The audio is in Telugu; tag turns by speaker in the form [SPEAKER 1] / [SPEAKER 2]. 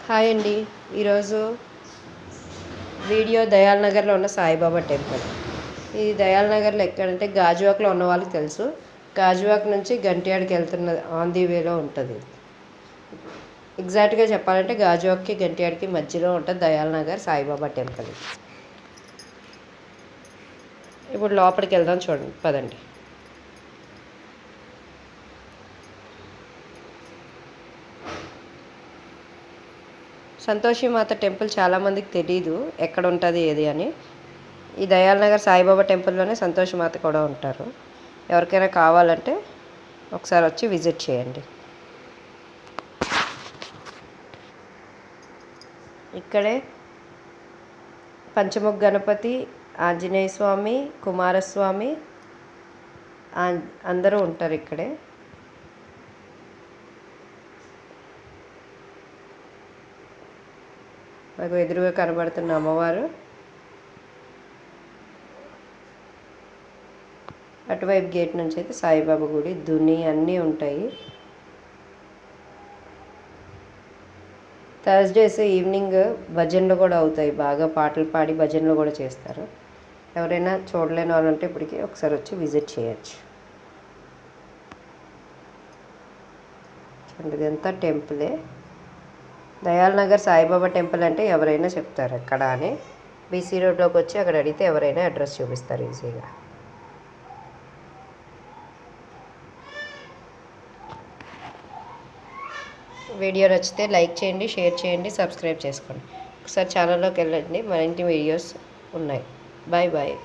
[SPEAKER 1] హాయ్ అండి. ఈరోజు వీడియో దయాల్ నగర్లో ఉన్న సాయిబాబా టెంపుల్. ఈ దయాల్ నగర్లో ఎక్కడంటే గాజువాకలో ఉన్న వాళ్ళకి తెలుసు. గాజువాక నుంచి గంట్యాడికి వెళ్తున్న ఆన్ ది వేలో ఉంటుంది. ఎగ్జాక్ట్గా చెప్పాలంటే గాజువాకకి గంట్యాడికి మధ్యలో ఉంటుంది దయాల్ నగర్ సాయిబాబా టెంపుల్. ఇప్పుడు లోపలికి వెళ్దాం, చూడండి, పదండి. సంతోషిమాత టెంపుల్ చాలామందికి తెలీదు ఎక్కడ ఉంటుంది ఏది అని. ఈ దయాల్ నగర్ సాయిబాబా టెంపుల్లోనే సంతోషిమాత కూడా ఉంటారు. ఎవరికైనా కావాలంటే ఒకసారి వచ్చి విజిట్ చేయండి. ఇక్కడే పంచముఖ గణపతి, ఆంజనేయ స్వామి, కుమారస్వామి అందరూ ఉంటారు ఇక్కడే. మాకు ఎదురుగా కనబడుతున్న అమ్మవారు, అటువైపు గేట్ నుంచి అయితే సాయిబాబా గుడి, దుని అన్నీ ఉంటాయి. థర్స్డేస్ ఈవినింగ్ భజనలు కూడా అవుతాయి. బాగా పాటలు పాడి భజనలు కూడా చేస్తారు. ఎవరైనా చూడలేని వాళ్ళు ఉంటే ఇప్పటికీ ఒకసారి వచ్చి విజిట్ చేయొచ్చు. చూడండి, ఇదంతా టెంపులే. దయాల్ నగర్ సాయిబాబా టెంపుల్ అంటే ఎవరైనా చెప్తారు ఎక్కడ అని. బీసీ రోడ్లోకి వచ్చి అక్కడ అడిగితే ఎవరైనా అడ్రస్ చూపిస్తారు ఈజీగా. వీడియో నచ్చితే లైక్ చేయండి, షేర్ చేయండి, సబ్స్క్రైబ్ చేసుకోండి. ఒకసారి ఛానల్లోకి వెళ్ళండి, మరిన్ని వీడియోస్ ఉన్నాయి. Bye bye.